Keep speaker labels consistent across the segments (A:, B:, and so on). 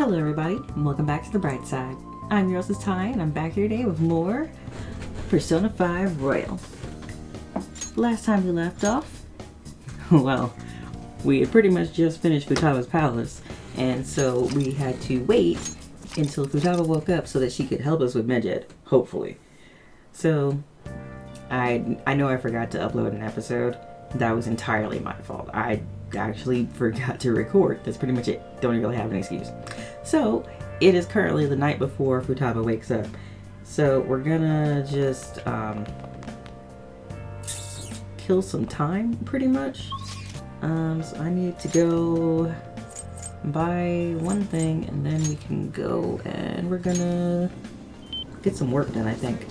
A: Hello everybody, and welcome back to the bright side. I'm your hostess Ty, and I'm back here today with more Persona 5 Royal. Last time we left off, well, we had pretty much just finished Futaba's palace, and so we had to wait until Futaba woke up so that she could help us with Medjed, hopefully. So, I know I forgot to upload an episode. That was entirely my fault. I actually forgot to record. That's pretty much it. Don't really have an excuse. So, it is currently the night before Futaba wakes up. So, we're gonna just kill some time, pretty much. So I need to go buy one thing, and then we can go and we're gonna get some work done, I think.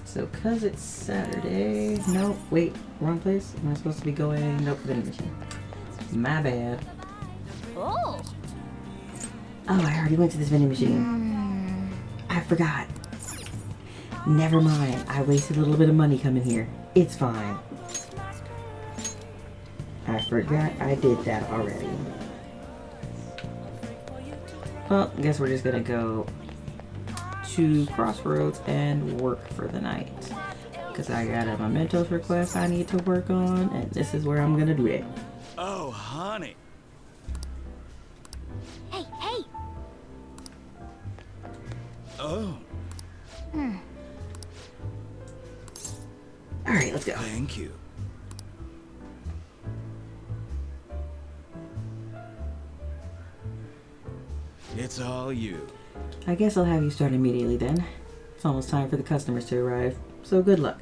A: So, cause it's Saturday. No, wait, wrong place. Am I supposed to be going? Nope, vending machine. My bad.
B: Oh,
A: I already went to this vending machine. I forgot. Never mind. I wasted a little bit of money coming here. It's fine. I forgot I did that already. Well, I guess we're just gonna go to Crossroads and work for the night. Because I got a mementos request I need to work on, and this is where I'm gonna do it.
C: Oh, honey.
B: hey, hey.
C: Oh,
A: Alright, let's go.
C: thank you. It's all you.
A: I guess I'll have you start immediately then. It's almost time for the customers to arrive, so good luck.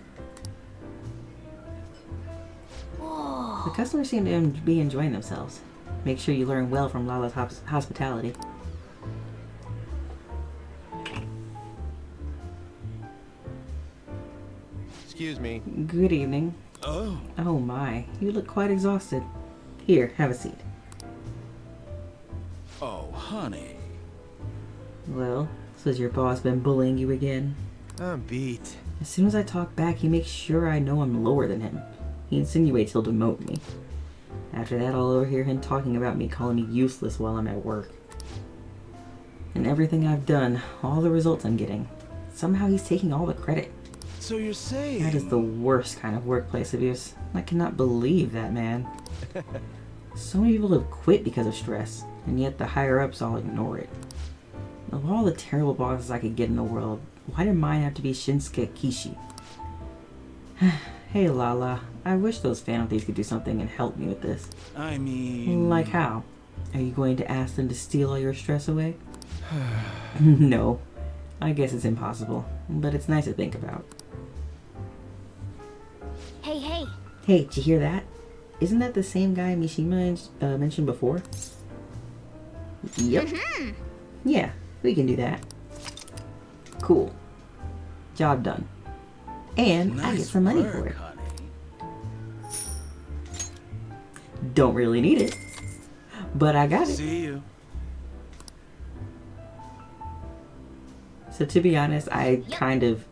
B: Whoa.
A: The customers seem to be enjoying themselves. Make sure you learn well from Lala's hospitality.
D: Excuse me.
A: Good evening.
C: Oh,
A: Oh my, you look quite exhausted. Here, have a seat.
C: oh, honey.
A: Well, so has your boss been bullying you again?
D: I'm beat.
A: As soon as I talk back, he makes sure I know I'm lower than him. He insinuates he'll demote me. After that, I'll overhear him talking about me, calling me useless while I'm at work. And everything I've done, all the results I'm getting, somehow he's taking all the credit.
C: So you're saying...
A: That is the worst kind of workplace abuse. I cannot believe that, man. So many people have quit because of stress, and yet the higher-ups all ignore it. Of all the terrible bosses I could get in the world, why did mine have to be Shinsuke Kishi? Hey Lala, I wish those Phantom Thieves could do something and help me with this.
C: I mean...
A: Like how? Are you going to ask them to steal all your stress away? No. I guess it's impossible, but it's nice to think about.
B: Hey, hey.
A: Hey, did you hear that? Isn't that the same guy Mishima mentioned before? Yep. Yeah, we can do that. Cool. Job done. And I get some money for it.
C: honey.
A: Don't really need it, but I got it.
C: See you.
A: So to be honest, I kind of,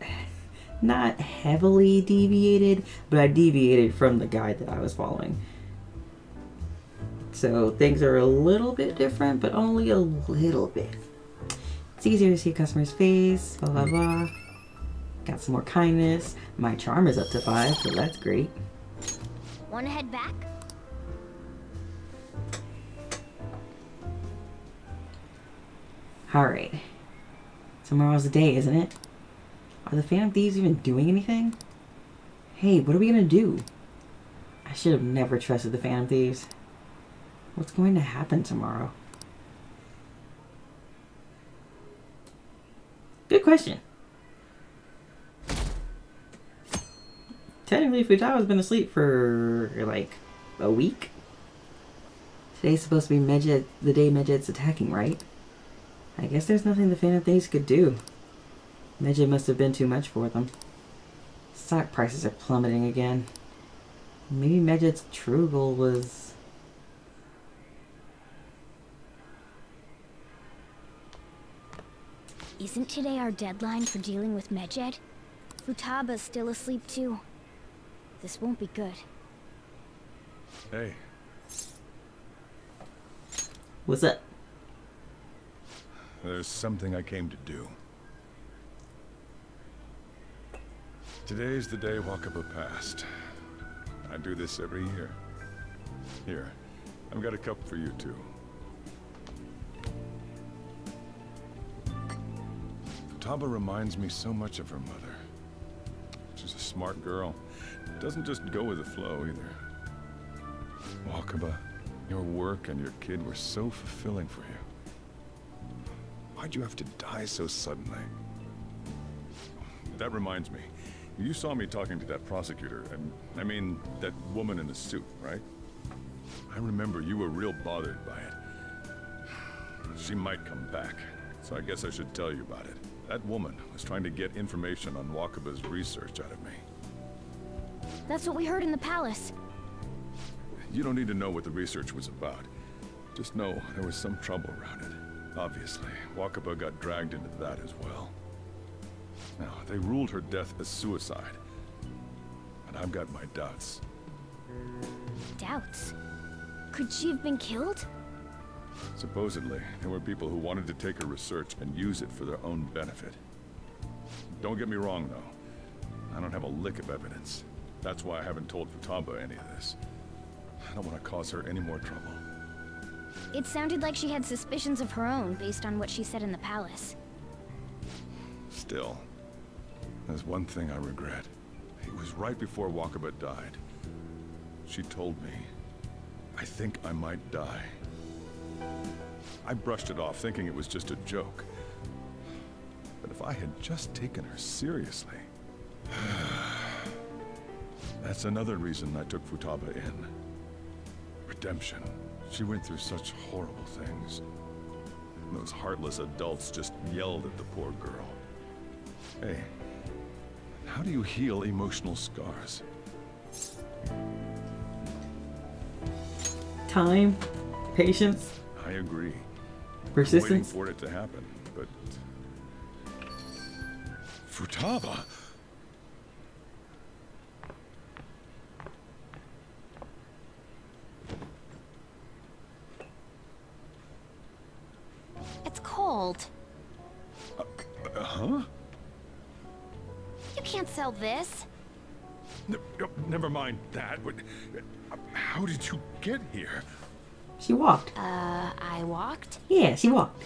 A: not heavily deviated, but I deviated from the guide that I was following. So things are a little bit different, but only a little bit. It's easier to see a customer's face, blah blah blah. Got some more kindness. My charm is up to 5, so that's great.
B: Wanna head back?
A: Alright. Tomorrow's the day, isn't it? Are the Phantom Thieves even doing anything? Hey, what are we gonna do? I should have never trusted the Phantom Thieves. What's going to happen tomorrow? Good question. Technically, Futaba's been asleep for, like, a week. Today's supposed to be Medjed, the day Medjed's attacking, right? I guess there's nothing the Phantom Thieves could do. Medjed must have been too much for them. Stock prices are plummeting again. Maybe Medjed's true goal was...
B: Isn't today our deadline for dealing with Medjed? Futaba's still asleep too. This won't be good.
E: Hey,
A: What's up?
E: there's something I came to do. Today's the day Wakaba passed. I do this every year. Here, I've got a cup for you too. Futaba reminds me so much of her mother. She's a smart girl. Doesn't just go with the flow either. Wakaba, your work and your kid were so fulfilling for you. Why'd you have to die so suddenly? That reminds me. You saw me talking to that prosecutor, and I mean, that woman in the suit, right? I remember you were real bothered by it. She might come back, so I guess I should tell you about it. That woman was trying to get information on Wakaba's research out of me.
B: That's what we heard in the palace.
E: You don't need to know what the research was about. Just know there was some trouble around it. Obviously, Wakaba got dragged into that as well. Now, they ruled her death as suicide. And I've got my doubts.
B: Doubts? Could she have been killed?
E: Supposedly, there were people who wanted to take her research and use it for their own benefit. Don't get me wrong, though. I don't have a lick of evidence. That's why I haven't told Futaba any of this. I don't want to cause her any more trouble.
B: It sounded like she had suspicions of her own based on what she said in the palace.
E: Still, there's one thing I regret. It was right before Wakaba died. She told me, I think I might die. I brushed it off, thinking it was just a joke. But if I had just taken her seriously... That's another reason I took Futaba in. Redemption. She went through such horrible things. Those heartless adults just yelled at the poor girl. Hey, how do you heal emotional scars?
A: Time, patience,
E: I agree. Waiting
A: persistence.
E: for it to happen, but... Futaba!
B: It's cold.
E: Huh?
B: You can't sell this.
E: Never mind that. How did you get here?
A: She walked.
B: I walked?
A: Yeah, she walked.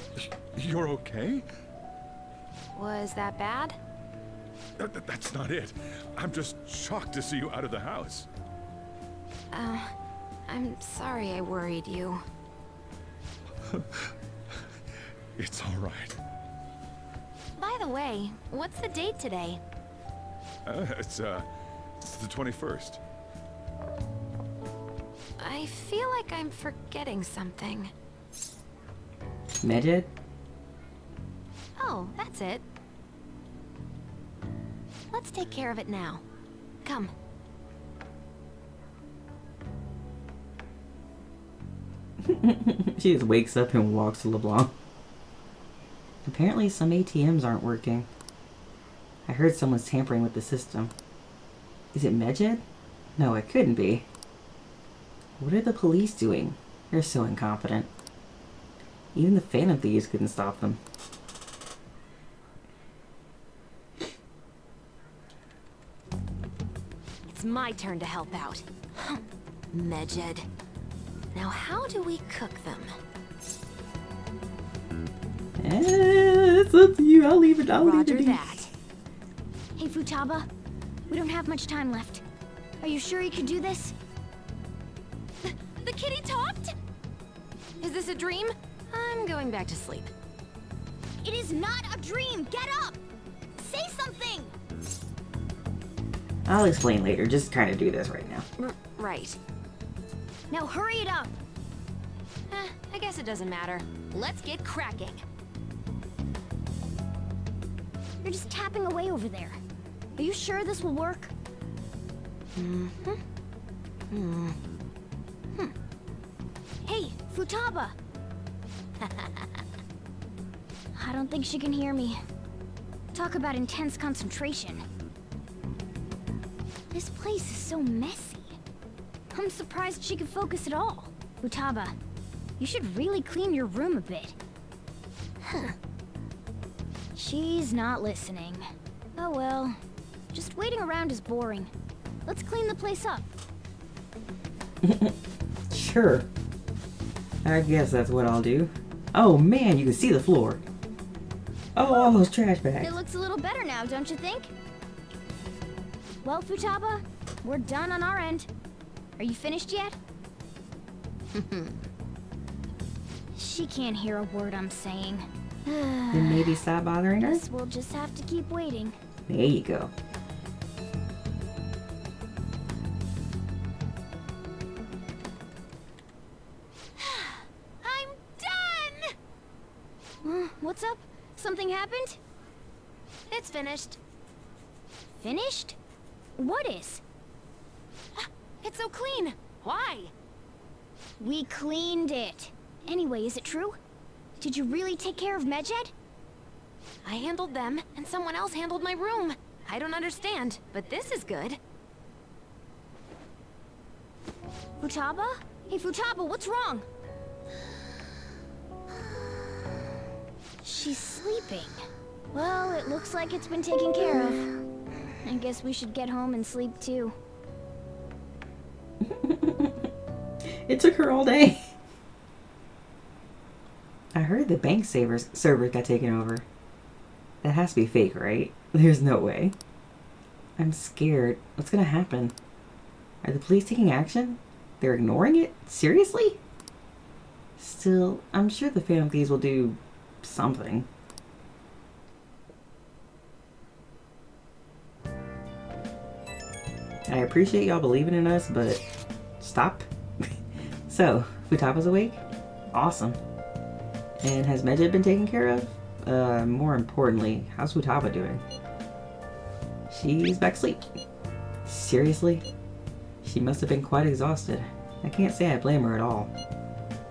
E: You're okay?
B: Was that bad?
E: That's not it. I'm just shocked to see you out of the house.
B: I'm sorry I worried you.
E: It's all right.
B: By the way, what's the date today?
E: It's the 21st.
B: I feel like I'm forgetting something.
A: Medjed?
B: Oh, that's it. Let's take care of it now. Come.
A: She just wakes up and walks to LeBlanc. Apparently some ATMs aren't working. I heard someone's tampering with the system. Is it Medjed? No, it couldn't be. What are the police doing? They're so incompetent. Even the Phantom Thieves couldn't stop them.
B: It's my turn to help out. Medjed. Now how do we cook them?
A: It's up to you. I'll leave it. I'll leave
B: Roger
A: it.
B: that. Hey, Futaba. We don't have much time left. Are you sure you can do this? The kitty talked? Is this a dream? I'm going back to sleep. It is not a dream! Get up! Say something!
A: I'll explain later. Just kind of do this right now.
B: Right. Now hurry it up! I guess it doesn't matter. Let's get cracking. You're just tapping away over there. Are you sure this will work? Hey, Futaba! I don't think she can hear me. Talk about intense concentration. This place is so messy. I'm surprised she could focus at all. Futaba, you should really clean your room a bit. Huh. She's not listening. Oh well. Just waiting around is boring. Let's clean the place up.
A: Sure. I guess that's what I'll do. Oh man, you can see the floor. Oh, all those trash bags.
B: It looks a little better now, don't you think? Well, Futaba, we're done on our end. Are you finished yet? She can't hear a word I'm saying.
A: Then maybe stop bothering her?
B: Guess we'll just have to keep waiting.
A: There you go.
B: I'm done! What's up? Something happened? It's finished. Finished? What is? It's so clean. Why? We cleaned it. Anyway, is it true? Did you really take care of Medjed? I handled them, and someone else handled my room. I don't understand, but this is good. Futaba? Hey, Futaba, what's wrong? She's sleeping. Well, it looks like it's been taken care of. I guess we should get home and sleep too.
A: It took her all day. I heard the bank servers got taken over. That has to be fake, right? There's no way. I'm scared. What's gonna happen? Are the police taking action? They're ignoring it? Seriously? Still, I'm sure the Phantom Thieves will do something. I appreciate y'all believing in us, but stop. So, Futaba's awake? Awesome. And has Medjed been taken care of? More importantly, how's Futaba doing? She's back asleep. Seriously? She must have been quite exhausted. I can't say I blame her at all.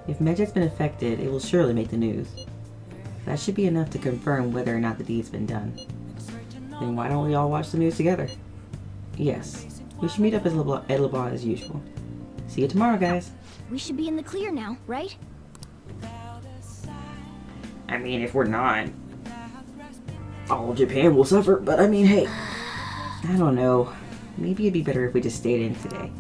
A: If Medjed's been affected, it will surely make the news. That should be enough to confirm whether or not the deed's been done. Then why don't we all watch the news together? Yes, we should meet up at LeBlanc as usual. See you tomorrow, guys.
B: We should be in the clear now, right?
A: I mean, if we're not, all of Japan will suffer, but I mean, hey, I don't know. Maybe it'd be better if we just stayed in today.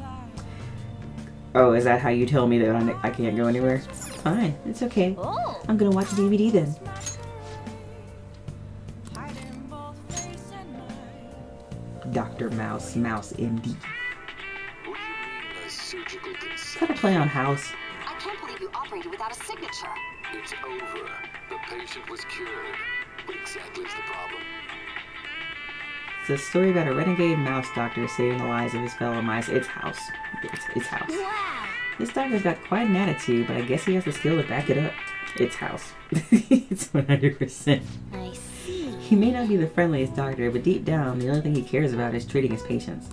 A: Oh, is that how you tell me that I can't go anywhere? Fine, it's okay.
B: Oh!
A: I'm gonna watch a DVD then. Dr. Mouse, Mouse MD. Is that a play on House?
F: I can't believe you operated without a signature.
G: It's over. The patient was cured. What exactly is the problem?
A: It's a story about a renegade mouse doctor saving the lives of his fellow mice. It's House. It's House.
B: Wow!
A: This doctor's got quite an attitude, but I guess he has the skill to back it up. It's House. It's 100%.
B: I see.
A: He may not be the friendliest doctor, but deep down, the only thing he cares about is treating his patients.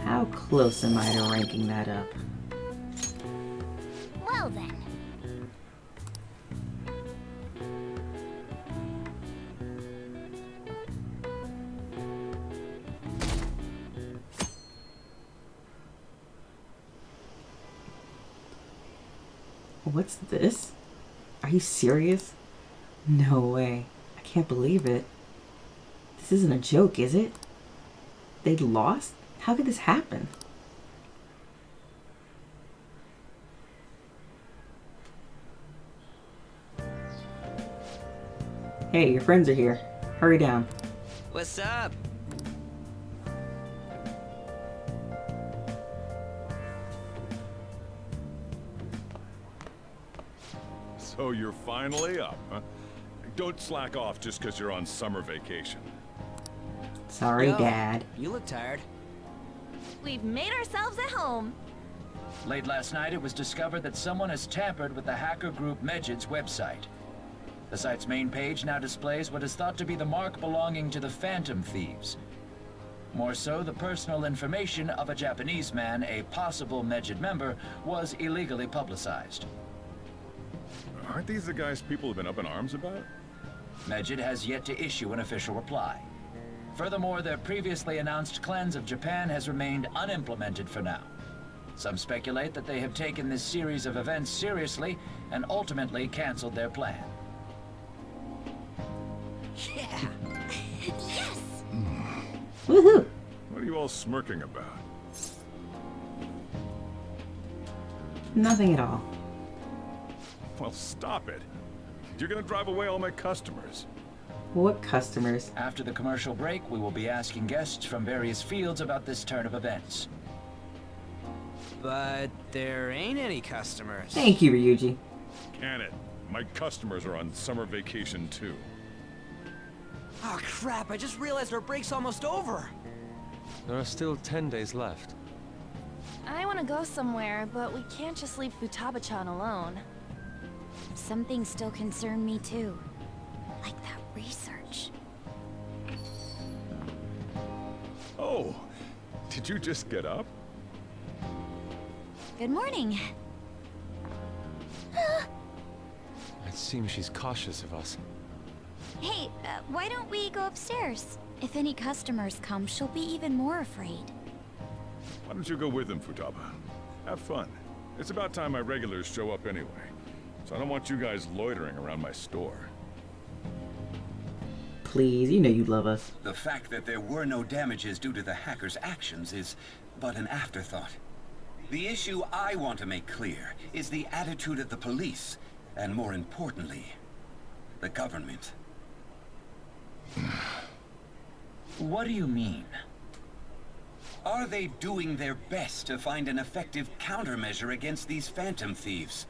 A: How close am I to ranking that up?
B: Well then.
A: What's this? Are you serious? No way. I can't believe it. This isn't a joke, is it? They lost? How could this happen? Hey, your friends are here. Hurry down.
H: What's up?
E: So you're finally up, huh? Don't slack off just because you're on summer vacation.
A: Sorry,
H: Yo,
A: Dad.
H: You look tired.
F: We've made ourselves at home.
I: Late last night, it was discovered that someone has tampered with the hacker group Medjed's website. The site's main page now displays what is thought to be the mark belonging to the Phantom Thieves. More so, the personal information of a Japanese man, a possible Medjed member, was illegally publicized.
E: Aren't these the guys people have been up in arms about?
I: Medjed has yet to issue an official reply. Furthermore, their previously announced cleanse of Japan has remained unimplemented for now. Some speculate that they have taken this series of events seriously and ultimately canceled their plan.
H: Yeah.
B: Yes!
A: Woohoo!
E: What are you all smirking about?
A: Nothing at all.
E: Well, stop it. You're gonna drive away all my customers.
A: What customers?
I: After the commercial break, we will be asking guests from various fields about this turn of events.
H: But there ain't any customers.
A: Thank you, Ryuji.
E: Can it? My customers are on summer vacation too.
H: Oh crap, I just realized our break's almost over.
D: There are still 10 days left.
F: I want to go somewhere, but we can't just leave Futaba-chan alone.
B: Some things still concern me too. Like that research.
E: Oh, did you just get up?
B: Good morning.
D: It seems she's cautious of us.
B: Hey, why don't we go upstairs? If any customers come, she'll be even more afraid.
E: Why don't you go with them, Futaba? Have fun. It's about time my regulars show up anyway. So I don't want you guys loitering around my store.
A: Please, you know you love us.
J: The fact that there were no damages due to the hackers' actions is but an afterthought. The issue I want to make clear is the attitude of the police, and more importantly, the government.
I: What do you mean?
J: Are they doing their best to find an effective countermeasure against these phantom thieves?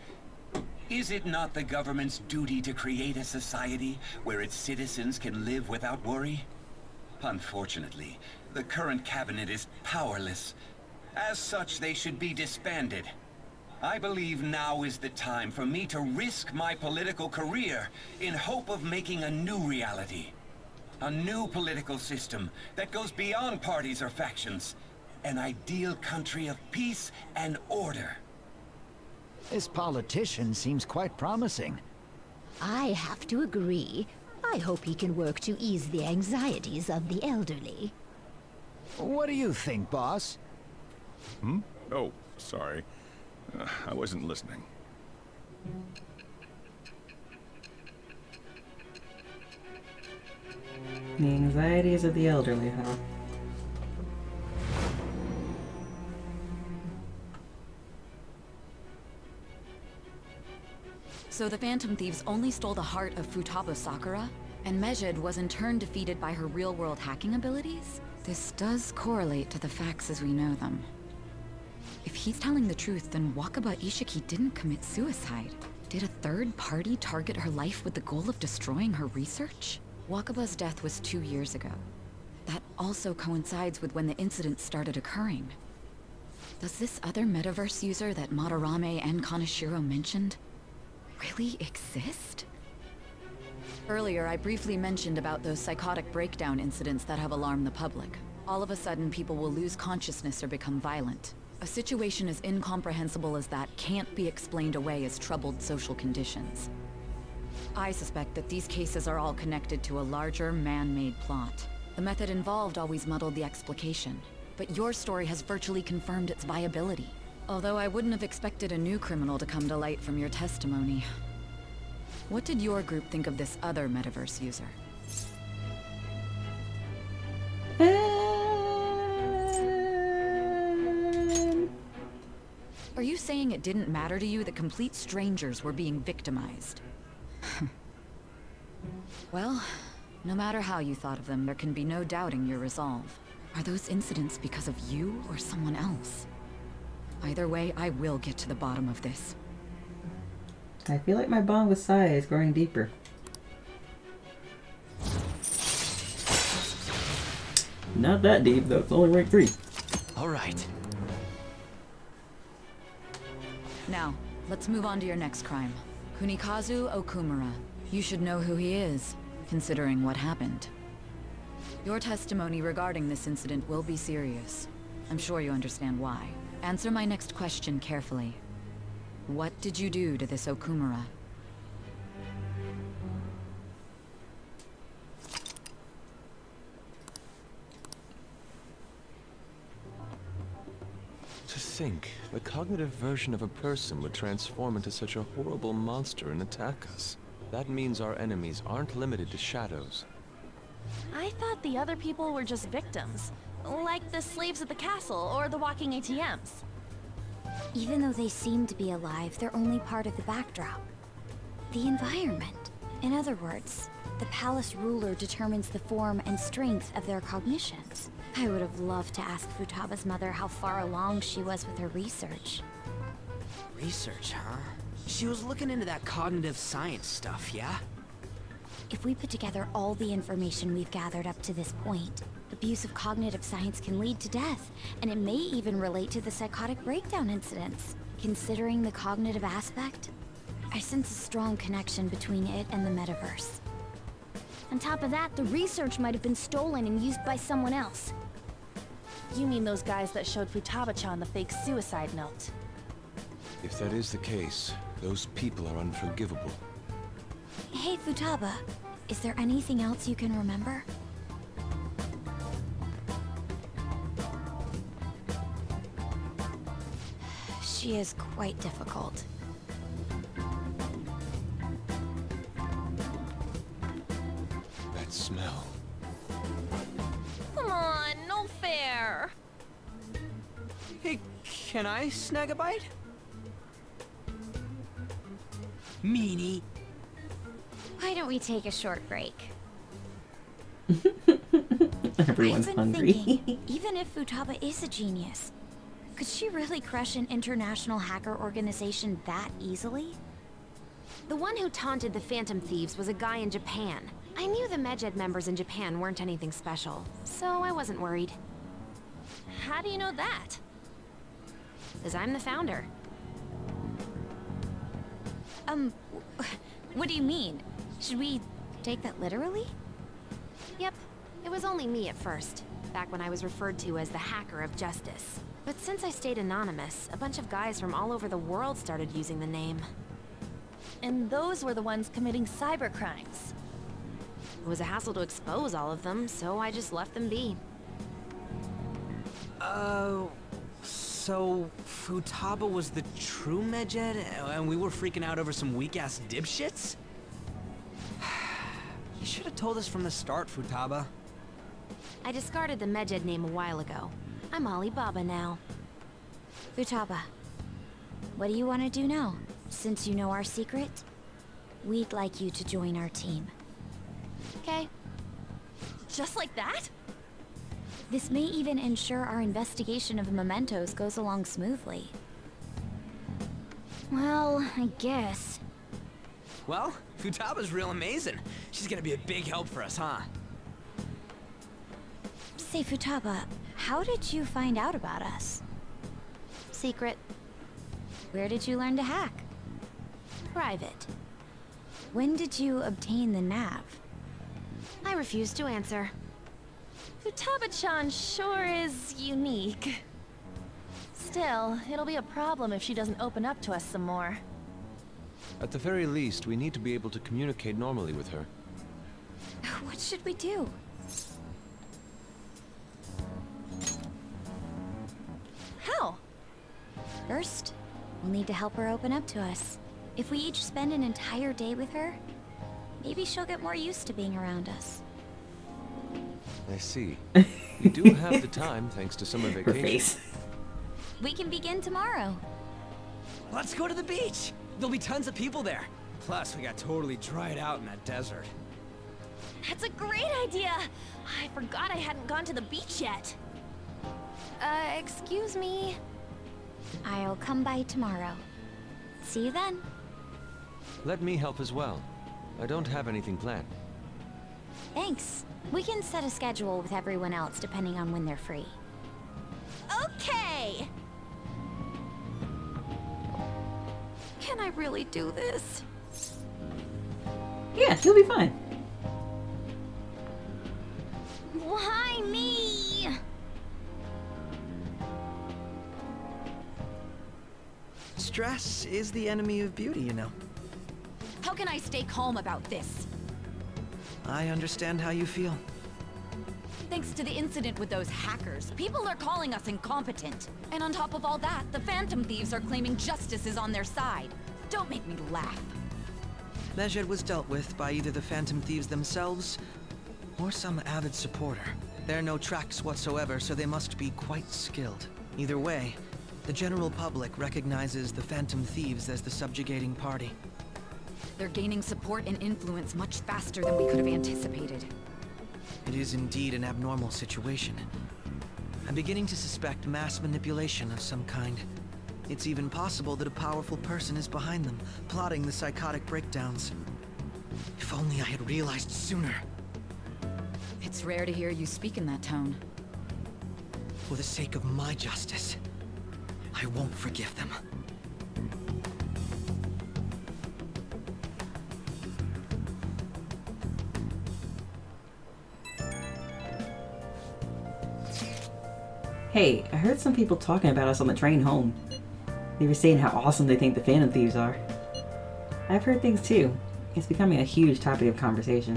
J: Is it not the government's duty to create a society where its citizens can live without worry? Unfortunately, the current cabinet is powerless. As such, they should be disbanded. I believe now is the time for me to risk my political career in hope of making a new reality. A new political system that goes beyond parties or factions. An ideal country of peace and order.
K: This politician seems quite promising.
L: I have to agree. I hope he can work to ease the anxieties of the elderly.
K: What do you think, boss?
E: Hmm? Oh, sorry. I wasn't listening.
A: The anxieties of the elderly, huh?
M: So the Phantom Thieves only stole the heart of Futaba Sakura, and Medjed was in turn defeated by her real-world hacking abilities? This does correlate to the facts as we know them. If he's telling the truth, then Wakaba Ishiki didn't commit suicide. Did a third party target her life with the goal of destroying her research? Wakaba's death was 2 years ago. That also coincides with when the incident started occurring. Does this other metaverse user that Madarame and Kaneshiro mentioned really exist? Earlier, I briefly mentioned about those psychotic breakdown incidents that have alarmed the public. All of a sudden, people will lose consciousness or become violent. A situation as incomprehensible as that can't be explained away as troubled social conditions. I suspect that these cases are all connected to a larger, man-made plot. The method involved always muddled the explication, but your story has virtually confirmed its viability. Although I wouldn't have expected a new criminal to come to light from your testimony. What did your group think of this other metaverse user? Are you saying it didn't matter to you that complete strangers were being victimized? Well, no matter how you thought of them, there can be no doubting your resolve. Are those incidents because of you or someone else? Either way, I will get to the bottom of this.
A: I feel like my bond with Saya is growing deeper. Not that deep, though. It's only rank 3.
H: All right.
M: Now, let's move on to your next crime. Kunikazu Okumura. You should know who he is, considering what happened. Your testimony regarding this incident will be serious. I'm sure you understand why. Answer my next question carefully. What did you do to this Okumura?
D: think the cognitive version of a person would transform into such a horrible monster and attack us? That means our enemies aren't limited to shadows.
F: I thought the other people were just victims. Like the slaves at the castle or the walking ATMs.
B: Even though they seem to be alive, they're only part of the backdrop. The environment. In other words, the palace ruler determines the form and strength of their cognitions. I would have loved to ask Futaba's mother how far along she was with her research.
H: Research, huh? She was looking into that cognitive science stuff, yeah?
B: If we put together all the information we've gathered up to this point, abuse of cognitive science can lead to death, and it may even relate to the psychotic breakdown incidents. Considering the cognitive aspect, I sense a strong connection between it and the metaverse. On top of that, the research might have been stolen and used by someone else.
F: You mean those guys that showed Futaba-chan the fake suicide note?
D: If that is the case, those people are unforgivable.
B: Hey, Futaba, is there anything else you can remember? She is quite difficult.
D: That smell.
F: Come on, no fair.
H: Hey, can I snag a bite? Meanie.
B: Why don't we take a short break?
A: Everyone's
B: I've been
A: hungry.
B: thinking, even if Futaba is a genius, could she really crush an international hacker organization that easily?
N: The one who taunted the Phantom Thieves was a guy in Japan. I knew the Medjed members in Japan weren't anything special, so I wasn't worried.
F: How do you know that?
N: Because I'm the founder.
B: What do you mean? Should we take that literally?
N: Yep, it was only me at first, back when I was referred to as the Hacker of Justice. But since I stayed anonymous, a bunch of guys from all over the world started using the name.
F: And those were the ones committing cyber crimes.
N: It was a hassle to expose all of them, so I just left them be.
H: So Futaba was the true Medjed, and we were freaking out over some weak-ass dipshits? You should have told us from the start, Futaba.
N: I discarded the Medjed name a while ago. I'm Alibaba now.
B: Futaba, what do you want to do now? Since you know our secret, we'd like you to join our team.
N: Okay.
F: Just like that?
B: This may even ensure our investigation of the mementos goes along smoothly. Well, I guess.
H: Well, Futaba's real amazing. She's gonna be a big help for us, huh?
B: Say, Futaba, how did you find out about us?
N: Secret.
B: Where did you learn to hack?
N: Private.
B: When did you obtain the nav?
N: I refuse to answer.
F: Futaba-chan sure is unique. Still, it'll be a problem if she doesn't open up to us some more.
D: At the very least, we need to be able to communicate normally with her.
B: What should we do?
F: How?
B: First, we'll need to help her open up to us. If we each spend an entire day with her, maybe she'll get more used to being around us.
D: I see. We do have the time thanks to summer
A: Her
D: vacation.
A: face.
B: We can begin tomorrow.
H: Let's go to the beach! There'll be tons of people there. Plus, we got totally dried out in that desert.
F: That's a great idea! I forgot I hadn't gone to the beach yet.
N: Excuse me?
B: I'll come by tomorrow. See you then.
D: Let me help as well. I don't have anything planned.
B: Thanks. We can set a schedule with everyone else depending on when they're free.
F: Okay!
B: Can I really do this?
A: Yeah, you'll be fine.
F: Why me?
H: Stress is the enemy of beauty, you know.
M: How can I stay calm about this?
H: I understand how you feel.
M: Thanks to the incident with those hackers, people are calling us incompetent. And on top of all that, the Phantom Thieves are claiming justice is on their side. Don't make me laugh.
H: Medjed was dealt with by either the Phantom Thieves themselves or some avid supporter. There are no tracks whatsoever, so they must be quite skilled. Either way, the general public recognizes the Phantom Thieves as the subjugating party.
M: They're gaining support and influence much faster than we could have anticipated.
H: It is indeed an abnormal situation. I'm beginning to suspect mass manipulation of some kind. It's even possible that a powerful person is behind them, plotting the psychotic breakdowns. If only I had realized sooner.
M: It's rare to hear you speak in that tone.
H: For the sake of my justice, I won't forgive them.
A: Hey, I heard some people talking about us on the train home. They were saying how awesome they think the Phantom Thieves are. I've heard things too. It's becoming a huge topic of conversation.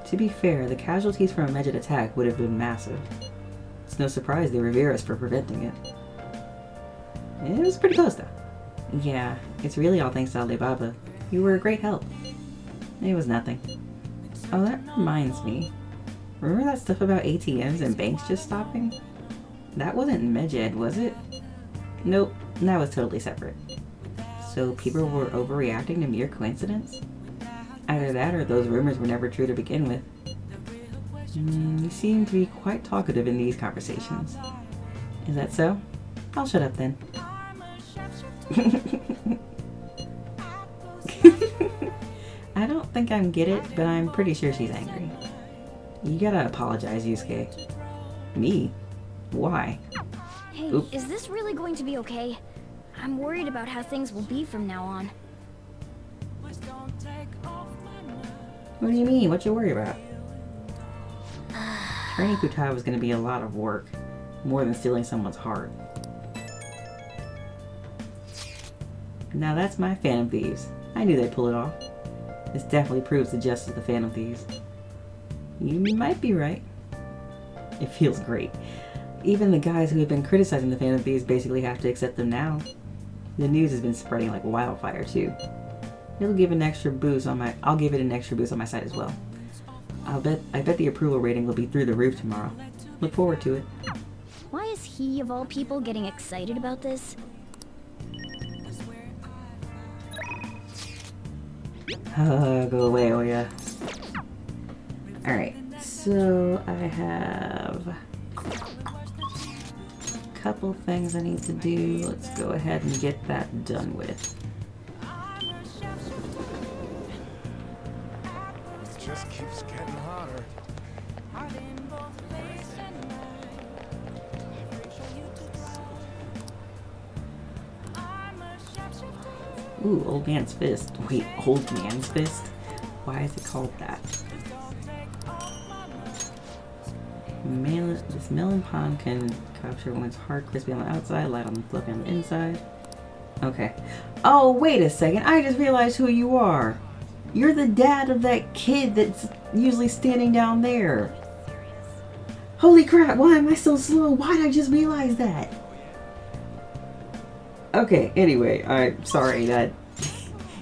A: To be fair, the casualties from a Medjed attack would have been massive. It's no surprise they revere us for preventing it. It was pretty close though. Yeah, it's really all thanks to Alibaba. You were a great help. It was nothing. Oh, that reminds me. Remember that stuff about ATMs and banks just stopping? That wasn't Medjed, was it? Nope, that was totally separate. So people were overreacting to mere coincidence? Either that or those rumors were never true to begin with. You seem to be quite talkative in these conversations. Is that so? I'll shut up then. I don't think I get it, but I'm pretty sure she's angry. You gotta apologize, Yusuke. Me? Why?
B: Hey,
A: Oop.
B: is this really going to be okay? I'm worried about how things will be from now on.
A: What do you mean? What you worry about? Training Futaba was going to be a lot of work, more than stealing someone's heart. Now that's my Phantom Thieves. I knew they'd pull it off. This definitely proves the justice of the Phantom Thieves. You might be right. It feels great. Even the guys who have been criticizing the Phantom Thieves basically have to accept them now. The news has been spreading like wildfire too. I'll give it an extra boost on my site as well. I bet the approval rating will be through the roof tomorrow. Look forward to it.
B: Why is he, of all people, getting excited about this?
A: Go away, oh yeah. Alright, so I have a couple things I need to do. Let's go ahead and get that done with.
E: It just keeps getting hotter.
A: Ooh, old man's fist. Wait, old man's fist? Why is it called that? This melon pond can capture one's heart, crispy on the outside, light on the fluffy on the inside. Okay. Oh, wait a second. I just realized who you are. You're the dad of that kid that's usually standing down there. Holy crap, why am I so slow? Why did I just realize that? Okay, anyway, I'm sorry that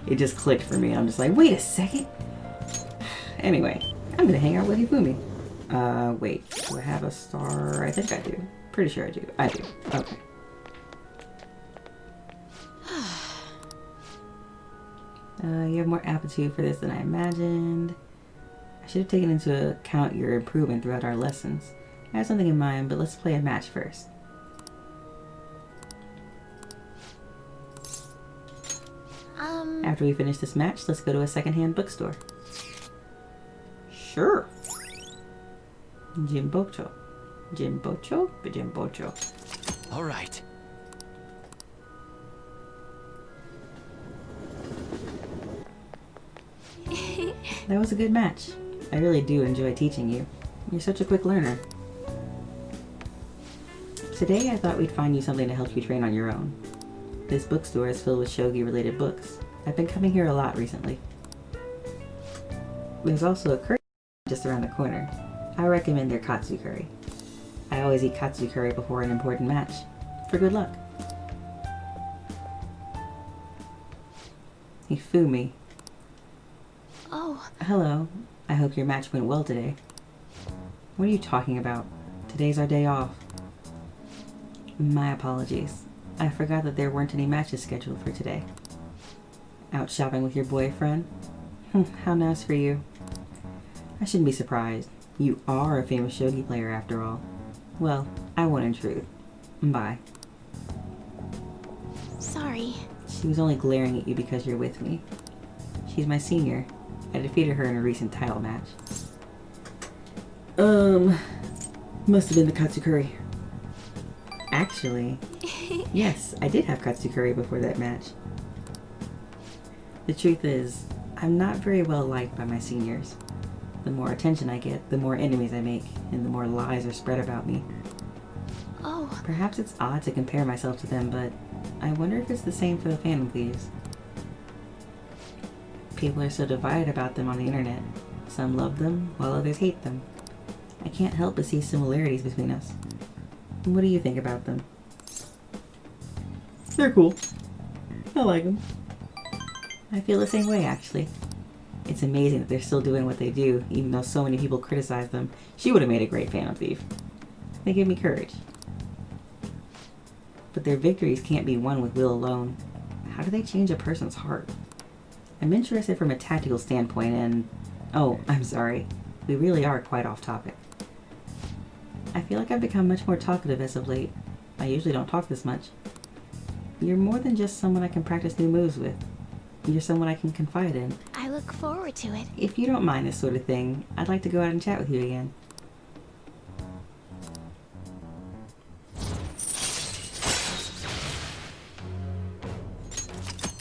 A: it just clicked for me. I'm just like, wait a second. Anyway, I'm gonna hang out with Hifumi. Wait, do I have a star? I think I do. Pretty sure I do. I do. Okay. You have more aptitude for this than I imagined. I should have taken into account your improvement throughout our lessons. I have something in mind, but let's play a match first. After we finish this match, let's go to a secondhand bookstore. Sure. Jimbocho. Jimbocho? Jimbocho.
H: All right.
A: That was a good match. I really do enjoy teaching you. You're such a quick learner. Today I thought we'd find you something to help you train on your own. This bookstore is filled with shogi-related books. I've been coming here a lot recently. There's also a curtain just around the corner. I recommend their katsu curry. I always eat katsu curry before an important match, for good luck. Hifumi.
B: Oh.
A: Hello. I hope your match went well today. What are you talking about? Today's our day off. My apologies. I forgot that there weren't any matches scheduled for today. Out shopping with your boyfriend? How nice for you. I shouldn't be surprised. You are a famous shogi player after all. Well, I won't intrude. Bye.
B: Sorry.
A: She was only glaring at you because you're with me. She's my senior. I defeated her in a recent title match. Must have been the katsu curry. Actually, yes, I did have katsu curry before that match. The truth is, I'm not very well liked by my seniors. The more attention I get, the more enemies I make, and the more lies are spread about me.
B: Oh.
A: Perhaps it's odd to compare myself to them, but I wonder if it's the same for the Phantom Thieves. People are so divided about them on the internet. Some love them, while others hate them. I can't help but see similarities between us. What do you think about them? They're cool. I like them. I feel the same way, actually. It's amazing that they're still doing what they do, even though so many people criticize them. She would have made a great Phantom Thief. They give me courage. But their victories can't be won with will alone. How do they change a person's heart? I'm interested from a tactical standpoint and... Oh, I'm sorry. We really are quite off topic. I feel like I've become much more talkative as of late. I usually don't talk this much. You're more than just someone I can practice new moves with. You're someone I can confide in.
B: I look forward to it.
A: If you don't mind this sort of thing, I'd like to go out and chat with you again.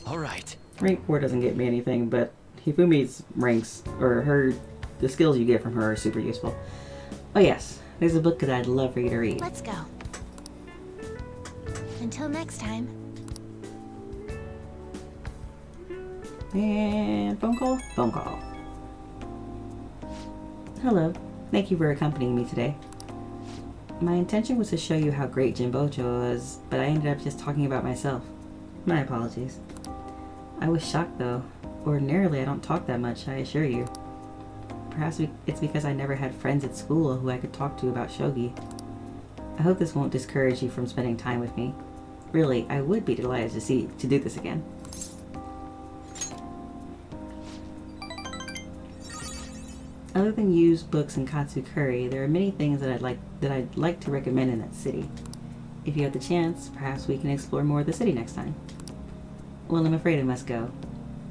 H: Alright.
A: Rank 4 doesn't get me anything, but Hifumi's ranks, or the skills you get from her are super useful. Oh yes, there's a book that I'd love for you to read.
B: Let's go. Until next time.
A: And phone call? Phone call. Hello. Thank you for accompanying me today. My intention was to show you how great Jimbocho was, but I ended up just talking about myself. My apologies. I was shocked though. Ordinarily I don't talk that much, I assure you. Perhaps it's because I never had friends at school who I could talk to about shogi. I hope this won't discourage you from spending time with me. Really, I would be delighted to do this again. Other than used books and katsu curry, there are many things that I'd like to recommend in that city. If you have the chance, perhaps we can explore more of the city next time. Well, I'm afraid I must go.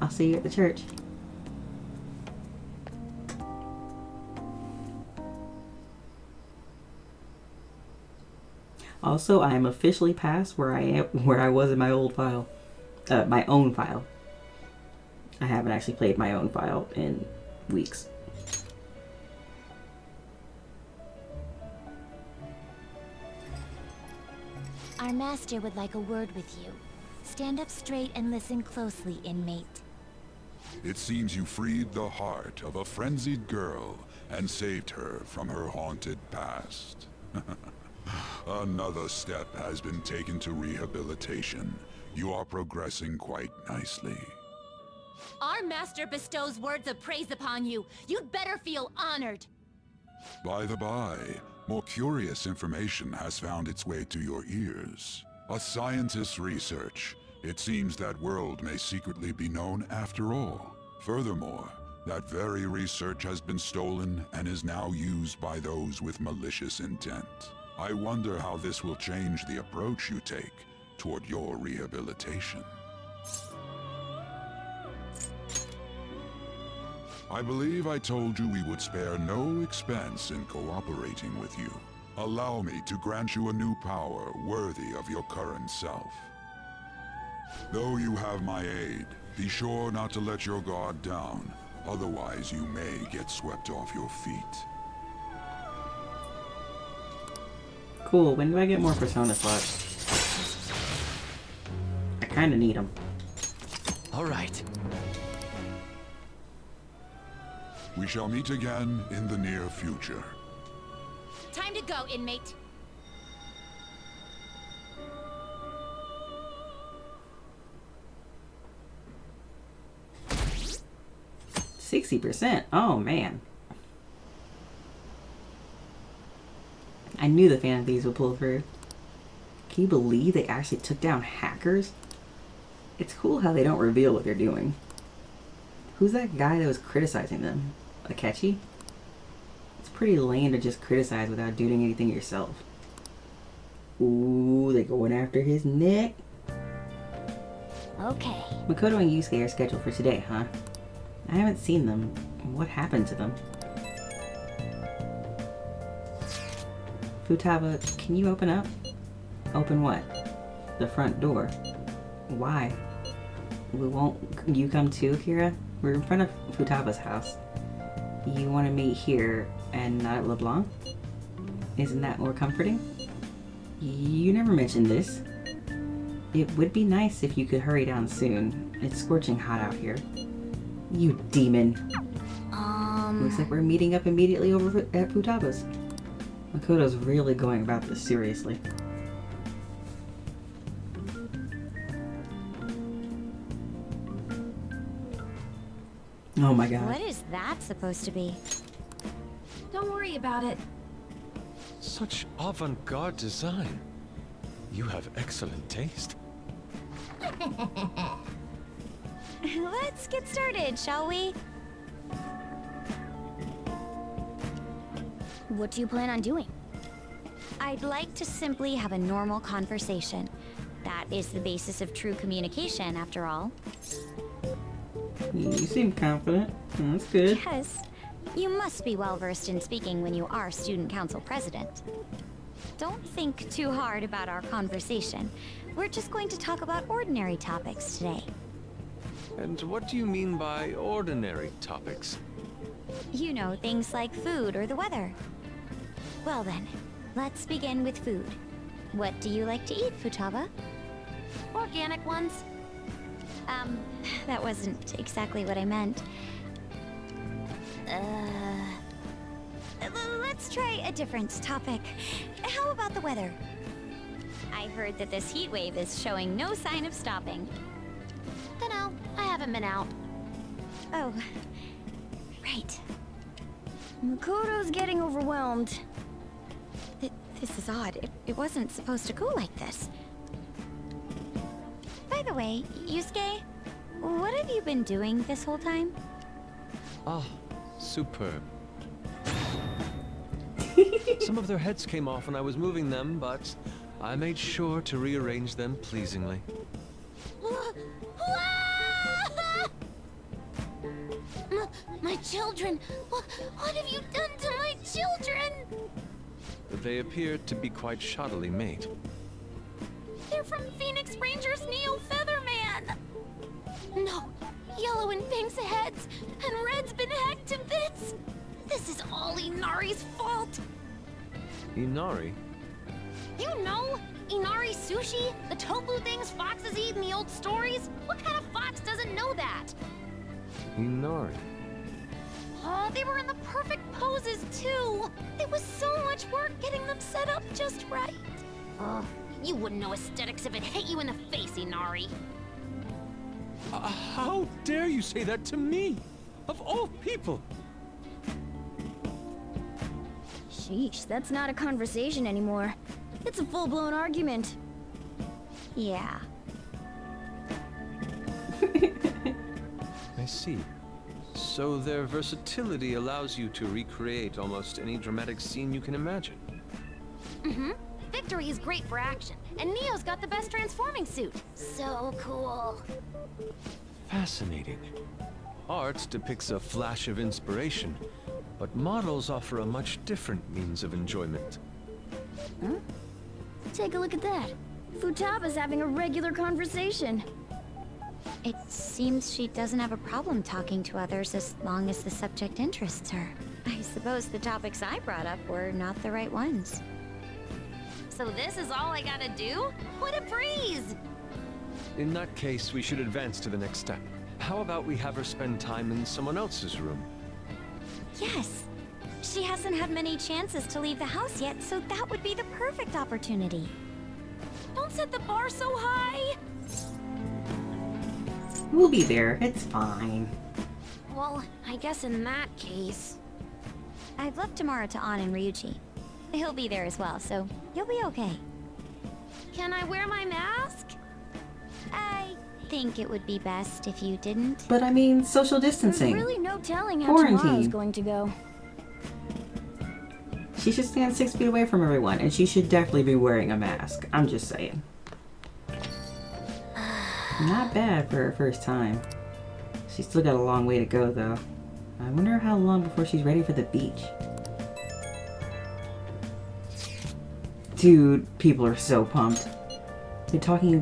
A: I'll see you at the church. Also, I am officially past where I was in my old file. My own file. I haven't actually played my own file in weeks.
B: Our master would like a word with you. Stand up straight and listen closely, inmate.
E: It seems you freed the heart of a frenzied girl and saved her from her haunted past. Another step has been taken to rehabilitation. You are progressing quite nicely.
O: Our master bestows words of praise upon you. You'd better feel honored.
E: By the by, more curious information has found its way to your ears. A scientist's research. It seems that world may secretly be known after all. Furthermore, that very research has been stolen and is now used by those with malicious intent. I wonder how this will change the approach you take toward your rehabilitation. I believe I told you we would spare no expense in cooperating with you. Allow me to grant you a new power worthy of your current self. Though you have my aid, be sure not to let your guard down, otherwise you may get swept off your feet.
A: Cool, when do I get more persona slots? I kinda need them.
H: Alright.
E: We shall meet again in the near future.
O: Time to go, inmate.
A: 60%. Oh man. I knew the Phantom Thieves would pull through. Can you believe they actually took down hackers? It's cool how they don't reveal what they're doing. Who's that guy that was criticizing them? Akechi? It's pretty lame to just criticize without doing anything yourself. Ooh, they're going after his neck.
B: Okay.
A: Makoto and Yusuke are scheduled for today, huh? I haven't seen them. What happened to them? Futaba, can you open up? Open what? The front door. Why? You come too, Kira? We're in front of Futaba's house. You want to meet here and not at LeBlanc? Isn't that more comforting? You never mentioned this. It would be nice if you could hurry down soon. It's scorching hot out here. You demon. Looks like we're meeting up immediately over at Futaba's. Makoto's really going about this seriously. Oh my god.
B: What is that supposed to be?
F: Don't worry about it.
D: Such avant-garde design. You have excellent taste.
B: Let's get started, shall we? What do you plan on doing? I'd like to simply have a normal conversation. That is the basis of true communication, after all.
A: You seem confident. That's good.
B: Yes. You must be well versed in speaking when you are student council president. Don't think too hard about our conversation. We're just going to talk about ordinary topics today.
D: And what do you mean by ordinary topics?
B: You know, things like food or the weather. Well then, let's begin with food. What do you like to eat, Futaba?
N: Organic ones.
B: That wasn't exactly what I meant. Let's try a different topic. How about the weather? I heard that this heat wave is showing no sign of stopping.
N: Dunno, I haven't been out.
B: Oh, right. Makoto's getting overwhelmed. This is odd. It wasn't supposed to go like this. By the way, Yusuke, what have you been doing this whole time?
D: Ah, superb. Some of their heads came off when I was moving them, but I made sure to rearrange them pleasingly.
O: My children! What have you done to my children?
D: They appear to be quite shoddily made.
O: They're from Phoenix Rangers Neo Featherman! No, Yellow and Pink's heads, and Red's been hacked to bits! This is all Inari's fault!
D: Inari?
O: You know, Inari sushi? The tofu things foxes eat in the old stories? What kind of fox doesn't know that?
D: Inari.
O: Oh, they were in the perfect poses, too! It was so much work getting them set up just right. You wouldn't know aesthetics if it hit you in the face, Inari.
D: How dare you say that to me? Of all people!
B: Sheesh, that's not a conversation anymore. It's a full-blown argument. Yeah.
D: I see. So their versatility allows you to recreate almost any dramatic scene you can imagine.
N: Mm-hmm. Victory is great for action, and Neo's got the best transforming suit. So cool.
D: Fascinating. Art depicts a flash of inspiration, but models offer a much different means of enjoyment.
B: Huh? Take a look at that. Futaba's having a regular conversation. It seems she doesn't have a problem talking to others as long as the subject interests her. I suppose the topics I brought up were not the right ones.
N: So this is all I gotta do? What a breeze!
D: In that case, we should advance to the next step. How about we have her spend time in someone else's room?
B: Yes.
O: She hasn't had many chances to leave the house yet, so that would be the perfect opportunity.
F: Don't set the bar so high!
A: We'll be there. It's fine.
B: Well, I guess in that case...
O: I've left Tamara to An and Ryuichi. He'll be there as well, so you'll be okay.
B: Can I wear my mask?
O: I think it would be best if you didn't.
A: But I mean, social distancing.
O: There's really no telling how
A: Quarantine.
O: tomorrow's going to go.
A: She should stand 6 feet away from everyone, and she should definitely be wearing a mask. I'm just saying. Not bad for her first time. She's still got a long way to go, though. I wonder how long before she's ready for the beach. Dude, people are so pumped. They're talking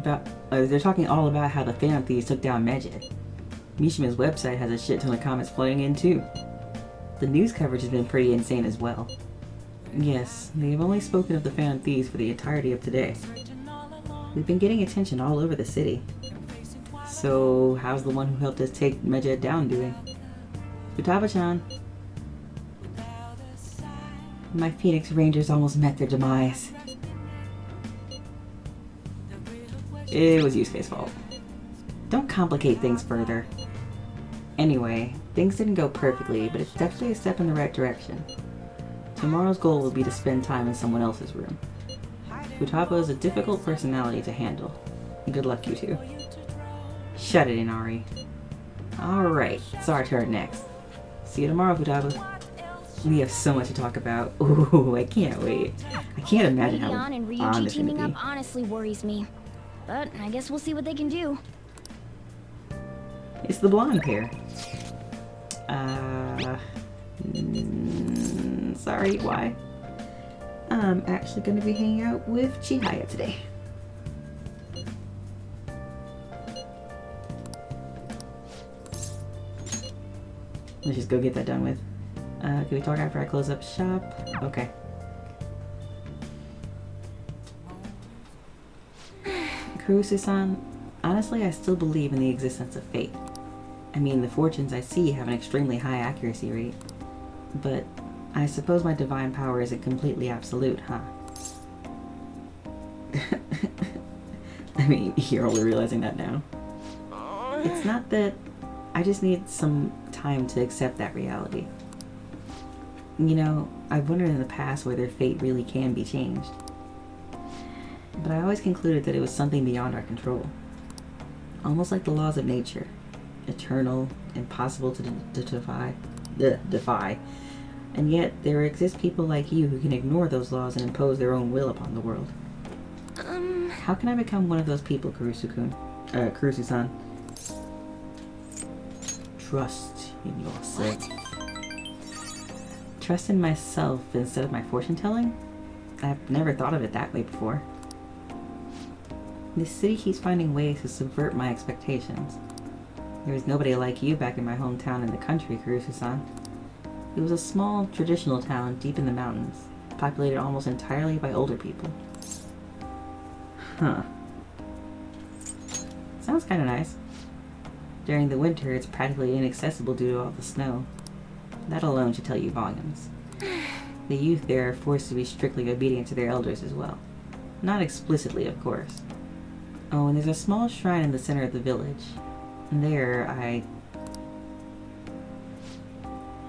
A: all about how the Phantom Thieves took down Medjed. Mishima's website has a shit ton of comments flooding in too. The news coverage has been pretty insane as well. Yes, they've only spoken of the Phantom Thieves for the entirety of today. We've been getting attention all over the city. So, how's the one who helped us take Medjed down doing? Futaba-chan. My Phoenix Rangers almost met their demise. It was Yusuke's fault. Don't complicate things further. Anyway, things didn't go perfectly, but it's definitely a step in the right direction. Tomorrow's goal will be to spend time in someone else's room. Futaba is a difficult personality to handle. Good luck, you two. Shut it, Inari. Alright, it's our turn next. See you tomorrow, Futaba. We have so much to talk about. Ooh, I can't wait. I can't imagine how
O: An and
A: on
O: Ryuichi
A: this
O: teaming
A: gonna
O: up honestly worries me. But I guess we'll see what they can do.
A: It's the blonde pair. Sorry, why? I'm actually going to be hanging out with Chihaya today. Let's just go get that done with. Can we talk after I close up shop? Okay. Kurusu-san, honestly, I still believe in the existence of fate. I mean, the fortunes I see have an extremely high accuracy rate. But I suppose my divine power isn't completely absolute, huh? I mean, you're only realizing that now. It's not that... I just need some time to accept that reality. You know, I've wondered in the past whether fate really can be changed. But I always concluded that it was something beyond our control. Almost like the laws of nature. Eternal, impossible to defy. And yet, there exist people like you who can ignore those laws and impose their own will upon the world. How can I become one of those people, Kurusu-san? Trust in yourself. Trust in myself instead of my fortune telling? I've never thought of it that way before. This city keeps finding ways to subvert my expectations. There was nobody like you back in my hometown in the country, Kurusu-san. It was a small, traditional town deep in the mountains, populated almost entirely by older people. Huh. Sounds kinda nice. During the winter, it's practically inaccessible due to all the snow. That alone should tell you volumes. The youth there are forced to be strictly obedient to their elders as well. Not explicitly, of course. Oh, and there's a small shrine in the center of the village. And there,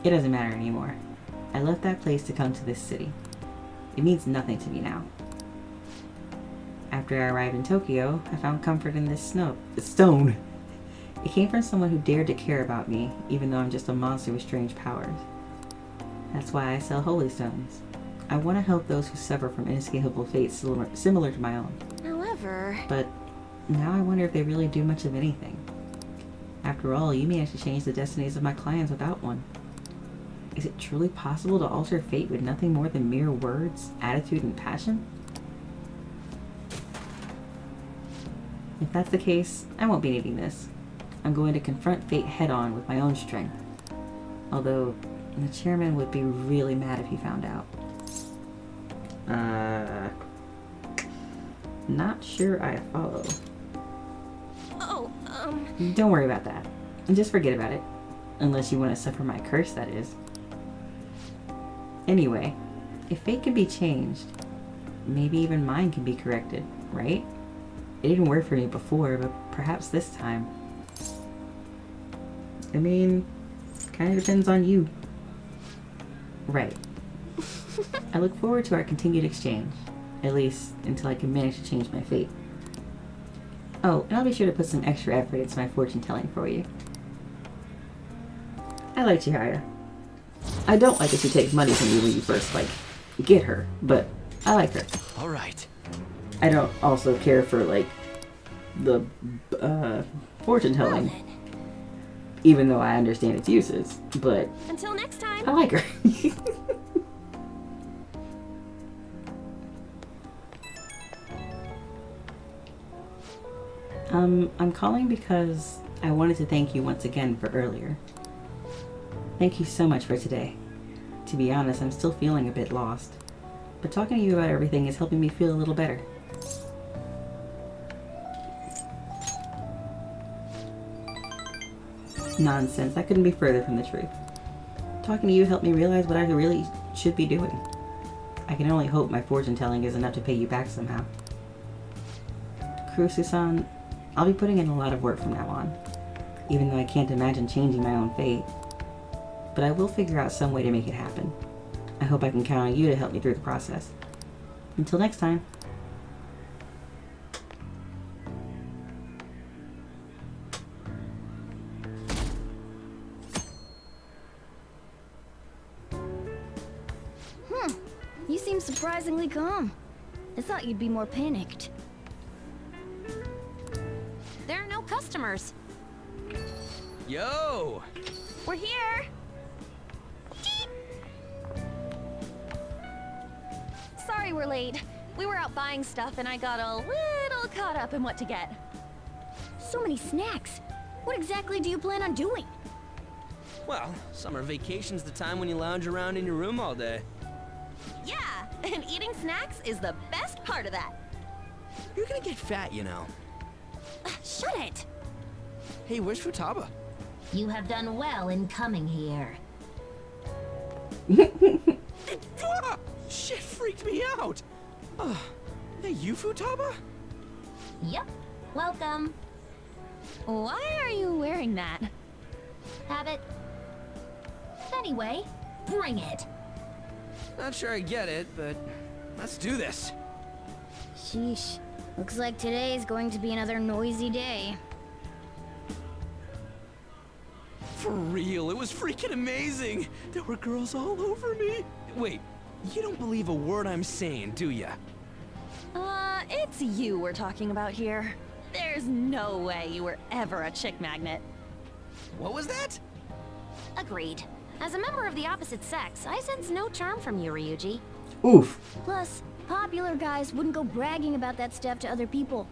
A: It doesn't matter anymore. I left that place to come to this city. It means nothing to me now. After I arrived in Tokyo, I found comfort in this stone. It came from someone who dared to care about me, even though I'm just a monster with strange powers. That's why I sell holy stones. I want to help those who suffer from inescapable fates similar to my own.
B: However...
A: But now I wonder if they really do much of anything. After all, you managed to change the destinies of my clients without one. Is it truly possible to alter fate with nothing more than mere words, attitude, and passion? If that's the case, I won't be needing this. I'm going to confront fate head-on with my own strength. Although, the chairman would be really mad if he found out. Not sure I follow.
B: Oh,
A: Don't worry about that. Just forget about it. Unless you want to suffer my curse, that is. Anyway, if fate can be changed, maybe even mine can be corrected, right? It didn't work for me before, but perhaps this time. I mean, kind of depends on you. Right. I look forward to our continued exchange, at least until I can manage to change my fate. Oh, and I'll be sure to put some extra effort into my fortune telling for you. I like Chihaya. I don't like that she takes money from you when you first, like, get her, but I like her.
P: Alright.
A: I don't also care for, like, the fortune telling, even though I understand its uses, but
N: until next time.
A: I like her. I'm calling because I wanted to thank you once again for earlier. Thank you so much for today. To be honest, I'm still feeling a bit lost, but talking to you about everything is helping me feel a little better. Nonsense, that couldn't be further from the truth. Talking to you helped me realize what I really should be doing. I can only hope my fortune telling is enough to pay you back somehow. Kurusu-san, I'll be putting in a lot of work from now on, even though I can't imagine changing my own fate. But I will figure out some way to make it happen. I hope I can count on you to help me through the process. Until next time.
B: You seem surprisingly calm. I thought you'd be more panicked.
N: There are no customers.
P: Yo!
F: We're here! Sorry we're late. We were out buying stuff and I got a little caught up in what to get.
B: So many snacks. What exactly do you plan on doing?
P: Well, summer vacation's the time when you lounge around in your room all day.
F: Yeah, and eating snacks is the best part of that.
P: You're gonna get fat, you know.
F: Shut it!
P: Hey, where's Futaba?
L: You have done well in coming here.
P: Ah, shit freaked me out! Hey, you Futaba?
L: Yep, welcome.
F: Why are you wearing that?
L: Habit. Anyway, bring it.
P: Not sure I get it, but let's do this.
B: Sheesh. Looks like today is going to be another noisy day.
P: For real, it was freaking amazing! There were girls all over me! Wait, you don't believe a word I'm saying, do ya?
F: It's you we're talking about here. There's no way you were ever a chick magnet.
P: What was that?
N: Agreed. As a member of the opposite sex, I sense no charm from you, Ryuji.
A: Oof.
B: Plus, popular guys wouldn't go bragging about that stuff to other people.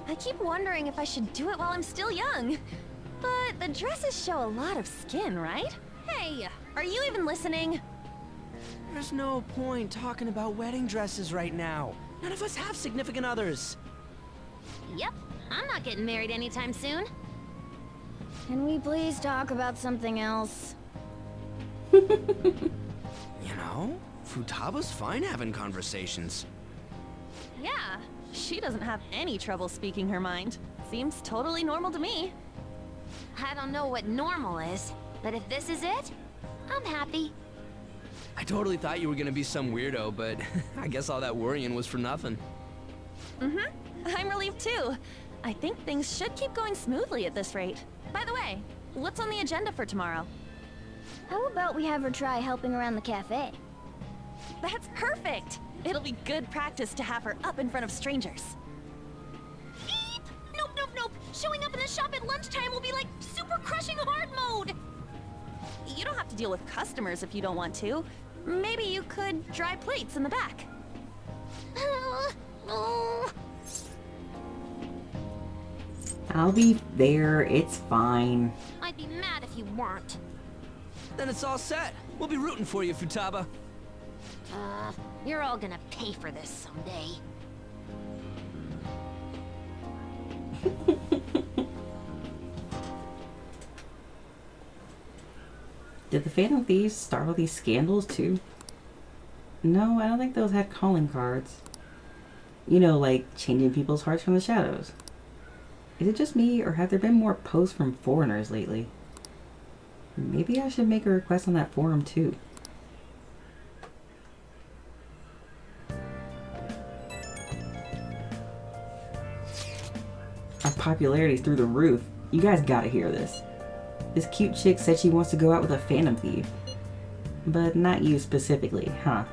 F: I keep wondering if I should do it while I'm still young. But the dresses show a lot of skin, right? Hey, are you even listening?
P: There's no point talking about wedding dresses right now. None of us have significant others.
N: Yep, I'm not getting married anytime soon.
B: Can we please talk about something else?
P: You know, Futaba's fine having conversations.
F: Yeah, she doesn't have any trouble speaking her mind. Seems totally normal to me.
N: I don't know what normal is, but if this is it, I'm happy.
P: I totally thought you were gonna be some weirdo, but I guess all that worrying was for nothing.
F: I'm relieved too. I think things should keep going smoothly at this rate. By the way, what's on the agenda for tomorrow?
B: How about we have her try helping around the cafe?
F: That's perfect! It'll be good practice to have her up in front of strangers.
O: Eep! Nope, nope, nope! Showing up in the shop at lunchtime will be like super crushing hard mode!
F: You don't have to deal with customers if you don't want to. Maybe you could dry plates in the back.
A: I'll be there, it's fine.
N: I'd be mad if you weren't.
P: Then it's all set. We'll be rooting for you, Futaba.
N: You're all gonna pay for this someday.
A: Did the Phantom Thieves start all these scandals too? No, I don't think those had calling cards. You know, like changing people's hearts from the shadows. Is it just me, or have there been more posts from foreigners lately? Maybe I should make a request on that forum too. Our popularity's through the roof. You guys gotta hear this. This cute chick said she wants to go out with a Phantom Thief. But not you specifically, huh?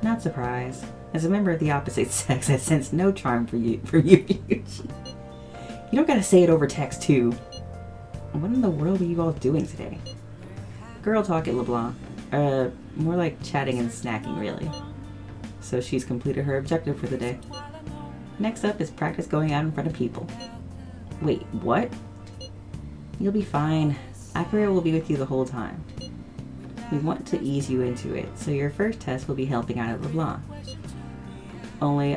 A: Not surprised. As a member of the opposite sex, I sense no charm for you. You don't gotta say it over text too. What in the world were you all doing today? Girl talk at LeBlanc. More like chatting and snacking, really. So she's completed her objective for the day. Next up is practice going out in front of people. Wait, what? You'll be fine. Akira will be with you the whole time. We want to ease you into it, so your first test will be helping out at LeBlanc. Only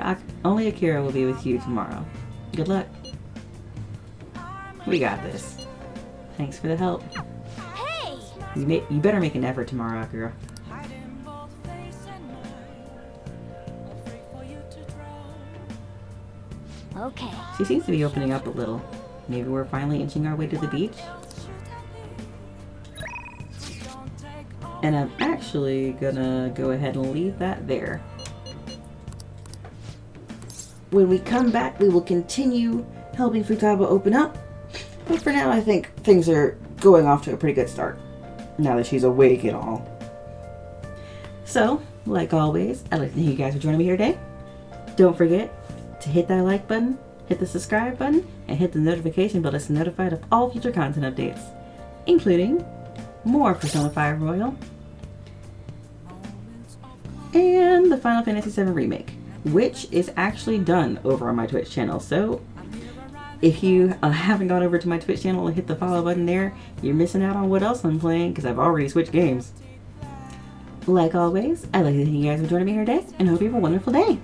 A: Akira will be with you tomorrow. Good luck. We got this. Thanks for the help.
O: Hey!
A: You better make an effort tomorrow, Akira.
B: Okay.
A: She seems to be opening up a little. Maybe we're finally inching our way to the beach? And I'm actually gonna go ahead and leave that there. When we come back, we will continue helping Futaba open up. But for now, I think things are going off to a pretty good start. Now that she's awake and all. So, like always, I'd like to thank you guys for joining me here today. Don't forget to hit that like button, hit the subscribe button, and hit the notification bell to stay notified of all future content updates, including more Persona 5 Royal and the Final Fantasy VII Remake, which is actually done over on my Twitch channel. So if you haven't gone over to my Twitch channel and hit the follow button there, you're missing out on what else I'm playing because I've already switched games. Like always, I'd like to thank you guys for joining me here today and hope you have a wonderful day.